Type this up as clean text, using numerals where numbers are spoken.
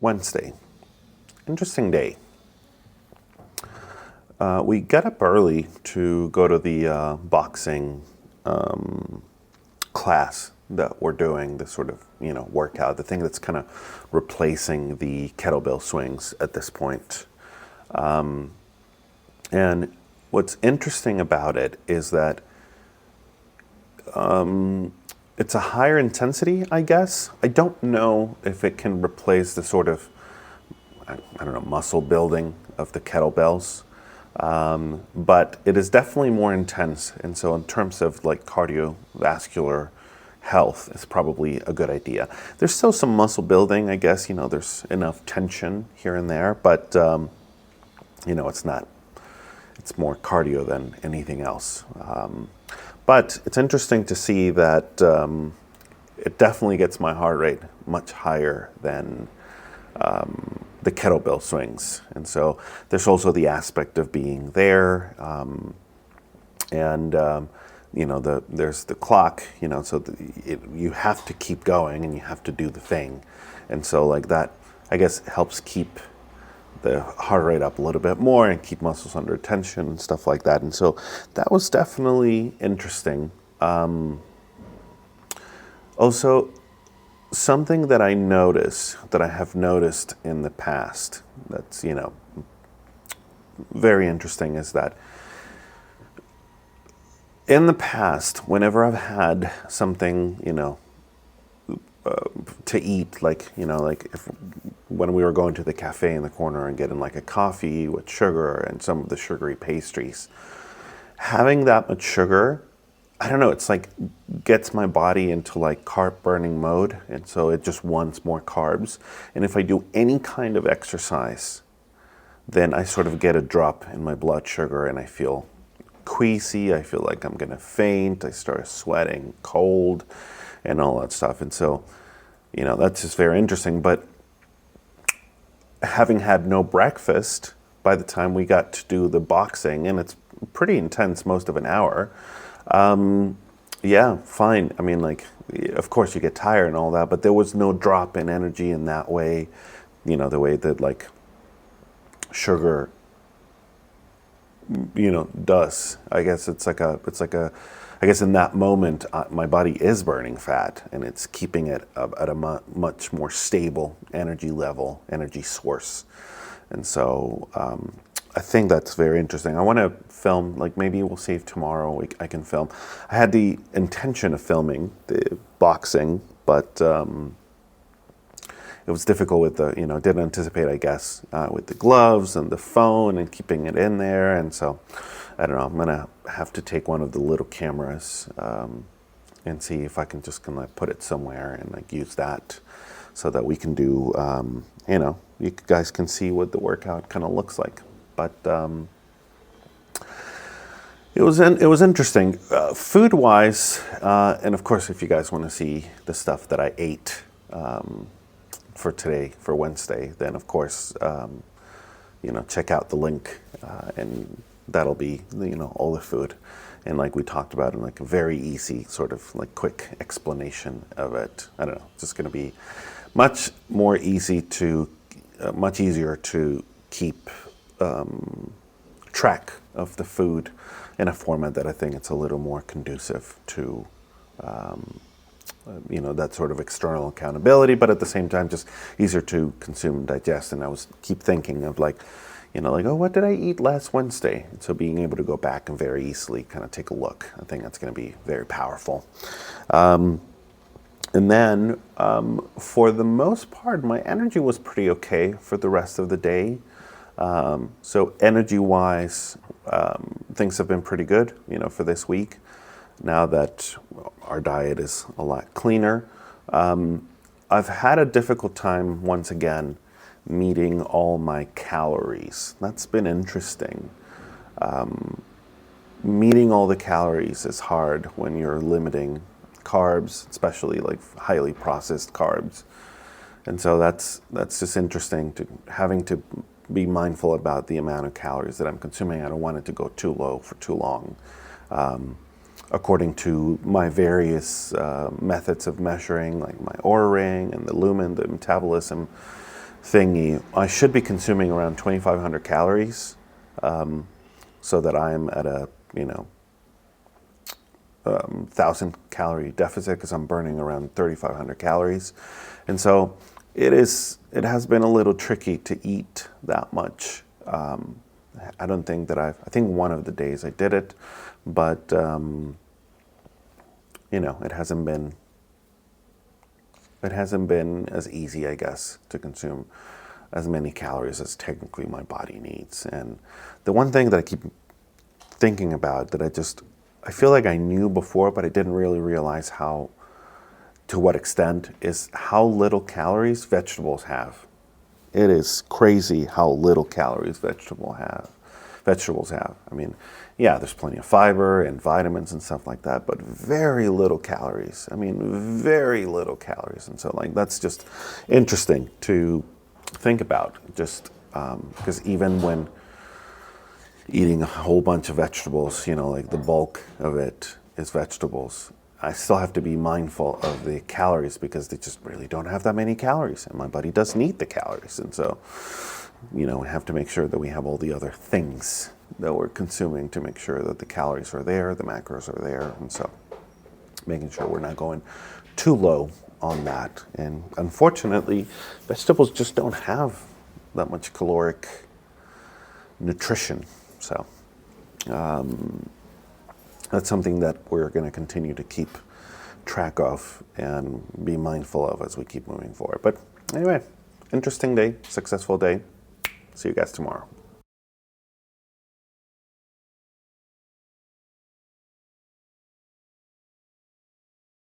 Wednesday. Interesting day. We got up early to go to the boxing class that we're doing, the sort of, workout, the thing that's kind of replacing the kettlebell swings at this point. And what's interesting about it is that it's a higher intensity, I guess. I don't know if it can replace the sort of, I don't know, muscle building of the kettlebells. But it is definitely more intense. And so in terms of like cardiovascular health, it's probably a good idea. There's still some muscle building, I guess, there's enough tension here and there, but, it's not, it's more cardio than anything else. But it's interesting to see that it definitely gets my heart rate much higher than the kettlebell swings. And so there's also the aspect of being there. There's the clock, so you have to keep going and you have to do the thing. And so like that, I guess, helps keep the heart rate up a little bit more and keep muscles under tension and stuff like that. And so that was definitely interesting. Also, something that I have noticed in the past that's, very interesting is that in the past, whenever I've had something, to eat, like when we were going to the cafe in the corner and getting like a coffee with sugar and some of the sugary pastries, having that much sugar, I don't know, it's like gets my body into like carb burning mode. And so it just wants more carbs. And if I do any kind of exercise, then I sort of get a drop in my blood sugar and I feel queasy. I feel like I'm going to faint. I start sweating, cold, and all that stuff. And so, that's just very interesting. But having had no breakfast by the time we got to do the boxing, and it's pretty intense, most of an hour, yeah, fine. I mean, like, of course you get tired and all that, but there was no drop in energy in that way, the way that like sugar, does. I guess I guess in that moment, my body is burning fat and it's keeping it at a much more stable energy level, energy source. And so, I think that's very interesting. I want to film, like maybe we'll see if tomorrow I can film. I had the intention of filming the boxing, but it was difficult with the, didn't anticipate, I guess, with the gloves and the phone and keeping it in there. And so, I don't know, I'm going to have to take one of the little cameras and see if I can just kind of put it somewhere and like use that so that we can do, you guys can see what the workout kind of looks like. But it was interesting, food-wise, and of course, if you guys want to see the stuff that I ate for today, for Wednesday, then of course, check out the link, and that'll be all the food, and like we talked about, in like a very easy sort of like quick explanation of it. I don't know, it's just going to be much easier to keep track of the food in a format that I think it's a little more conducive to, that sort of external accountability, but at the same time, just easier to consume and digest. And I keep thinking of like, oh, what did I eat last Wednesday? And so being able to go back and very easily kind of take a look, I think that's going to be very powerful. And then, for the most part, my energy was pretty okay for the rest of the day. So energy-wise, things have been pretty good, for this week, now that our diet is a lot cleaner. I've had a difficult time, once again, meeting all my calories. That's been interesting. Meeting all the calories is hard when you're limiting carbs, especially like highly processed carbs. And so that's just interesting, having to be mindful about the amount of calories that I'm consuming. I don't want it to go too low for too long. According to my various methods of measuring, like my Oura ring and the lumen, the metabolism, thingy, I should be consuming around 2,500 calories, so that I'm at a 1,000 calorie deficit, because I'm burning around 3,500 calories, and so it has been a little tricky to eat that much. I don't think that I think one of the days I did it, but it hasn't been as easy, I guess, to consume as many calories as technically my body needs. And the one thing that I keep thinking about, that I feel like I knew before, but I didn't really realize to what extent, is how little calories vegetables have. It is crazy how little calories vegetables have. I mean, yeah, there's plenty of fiber and vitamins and stuff like that, but very little calories. I mean, very little calories. And so, like, that's just interesting to think about, just because even when eating a whole bunch of vegetables, like the bulk of it is vegetables, I still have to be mindful of the calories, because they just really don't have that many calories, and my body does need the calories. And so, we have to make sure that we have all the other things that we're consuming to make sure that the calories are there, the macros are there, and so making sure we're not going too low on that. And unfortunately, vegetables just don't have that much caloric nutrition. So that's something that we're going to continue to keep track of and be mindful of as we keep moving forward. But anyway, interesting day, successful day. See you guys tomorrow.